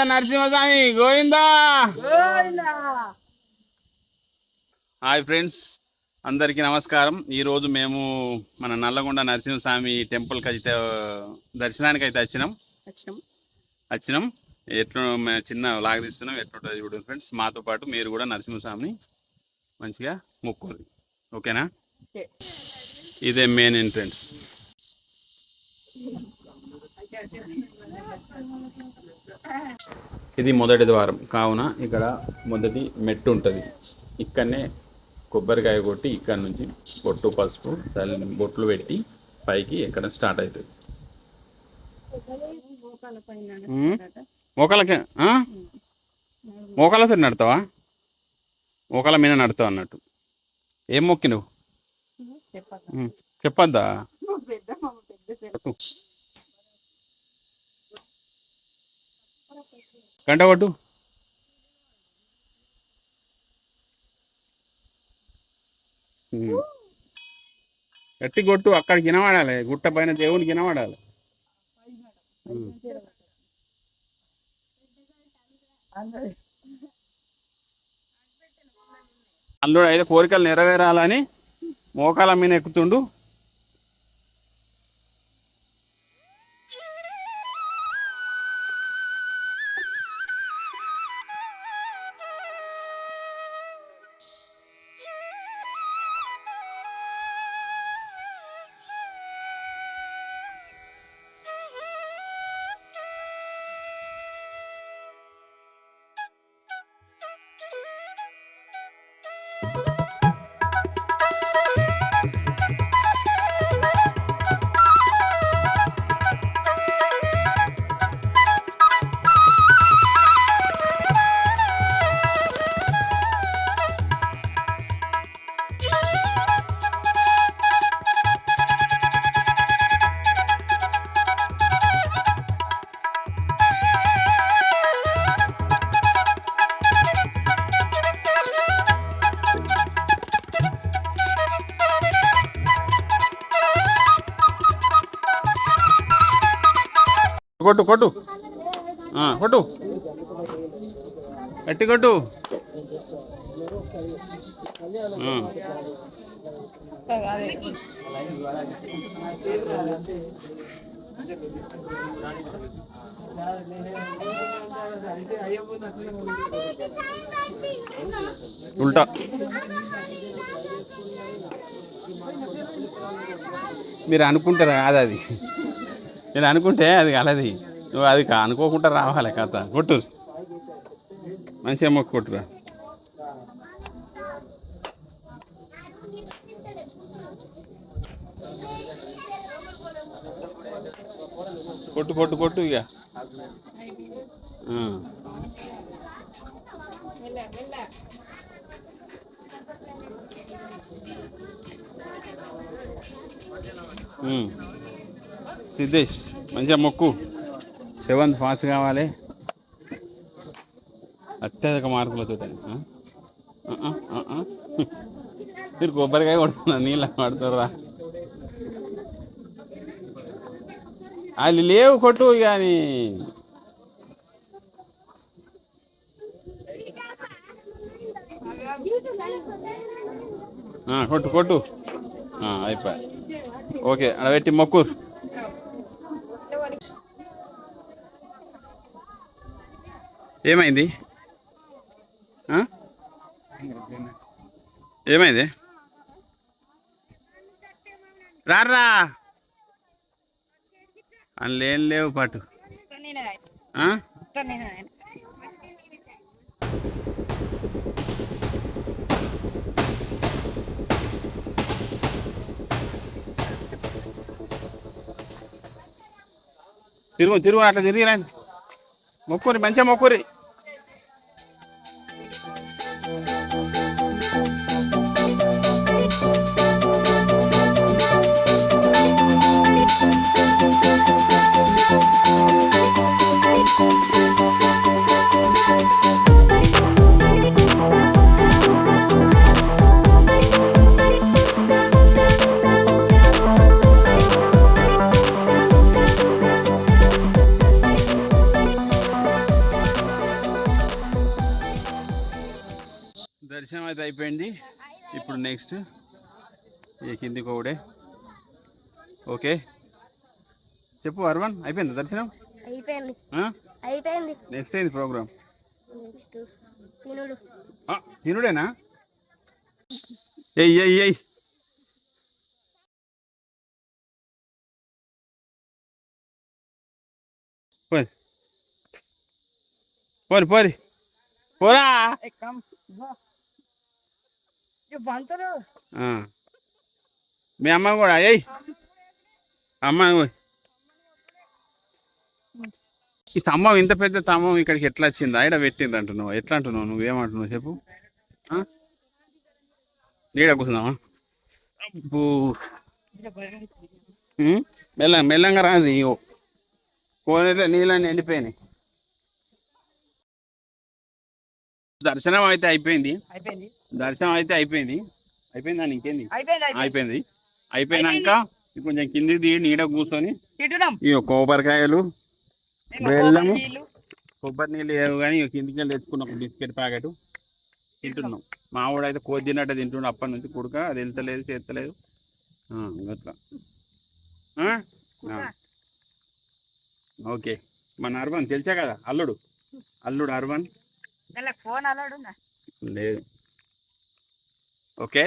Nalgonda Narasimhaswamy Govinda. Hi friends, అందరికీ నమస్కారం. ఈరోజు మేము మన నల్లగొండ నరసింహస్వామి టెంపుల్కి అయితే దర్శనానికి అయితే వచ్చినాం. ఎట్లా చిన్న లాగ్ తీస్తున్నాం, ఎట్లుంటుంది చూడండి ఫ్రెండ్స్. మాతో పాటు మీరు కూడా నరసింహస్వామిని మంచిగా మొక్కోరు, ఓకేనా? ఇదే మెయిన్ ఎంట్రన్స్. ఇది మొదటి ద్వారం కావున ఇక్కడ మొదటి మెట్టు ఉంటుంది. ఇక్కడనే కొబ్బరికాయ కొట్టి ఇక్కడ నుంచి బొట్టు పసుపు బొట్లు పెట్టి పైకి ఎక్కడ స్టార్ట్ అవుతుంది. మోకాలతో నడతావా? మోకాల మీద నడతావు అన్నట్టు. ఏం మొక్కి నువ్వు చెప్పద్దా? గంట కొట్టు. గట్టి కొట్టు, అక్కడికి వినవాడాలి. గుట్ట పైన దేవునికి వినవాడాలి. అందులో అయితే కోరికలు నెరవేరాలని మోకాల మీద ఎక్కుతుండు. కొట్టు కొట్టు కొట్టు, గట్టి కొట్టు. ఉల్టా మీరు అనుకుంటారా? కాదు అది, నేను అనుకుంటే అది కలది. నువ్వు అది అనుకోకుండా రావాలి కథ. కొట్టు, మంచిగా మొక్కు కొట్టురా. కొట్టు కొట్టు కొట్టు ఇక. సిద్ధేష్ మంచిగా మొక్కు. 7th పాస్ కావాలి అత్యధిక మార్కులతో. మీరు కొబ్బరికాయ కొడుతున్నా, నీళ్ళ పడుతుర్రా? అది లేవు, కొట్టు కానీ. కొట్టు కొట్టు, అయిపోయి. ఓకే, అలా పెట్టి మొక్కు. ఏమైంది? ఏమైంది? రారా, అందులో ఏం లేవు పాటు. తిరుగు అట్లా తిరిగిరా, మొక్కురి, మంచిగా మొక్కురి. ఇప్పుడు నెక్స్ట్ ఈ కింది కోడే. ఓకే చెప్పు అర్వన్, అయిపోయింది దర్శనం? అయిపోయింది. నెక్స్ట్ ఏంది ప్రోగ్రామ్? తినుడు. తినుడేనా? ఎయ్ ఎయ్ ఎయ్ పోరి పోరి పోరి పోరా. మీ అమ్మ కూడా అయ్యి అమ్మ. ఈ స్తంభం, ఇంత పెద్ద స్తంభం ఇక్కడికి ఎట్లా వచ్చింది? ఆయన పెట్టింది అంటున్నావు, ఎట్లా అంటున్నావు? నువ్వేమంటున్నావు చెప్పు. నీడ కూర్చుందామా? మెల్లంగా రాదు. కోనేట్లో నీళ్ళని ఎండిపోయినాయి. దర్శనం అయితే అయిపోయింది. దర్శనం అయితే అయిపోయింది. అయిపోయిందా? ఇంకేంది? అయిపోయింది. అయిపోయినాక కొంచెం కింది దిగి నీడ కూర్చొని ఇక కొబ్బరికాయలు, బెల్లము, కొబ్బరి నీళ్ళు లేవు కానీ కిందికి వెళ్ళి తెచ్చుకున్న ఒక బిస్కెట్ ప్యాకెట్ తింటున్నాం. మా వాడు అయితే కోతి తిన్నట్టు తింటున్నాడు అప్పటి నుంచి. కుడుక అది వెళ్తలేదు, చేస్తలేదు అట్లా. ఓకే, మన అర్బన్ తెలిసా కదా, అల్లుడు అర్బన్ లేదు. ఓకే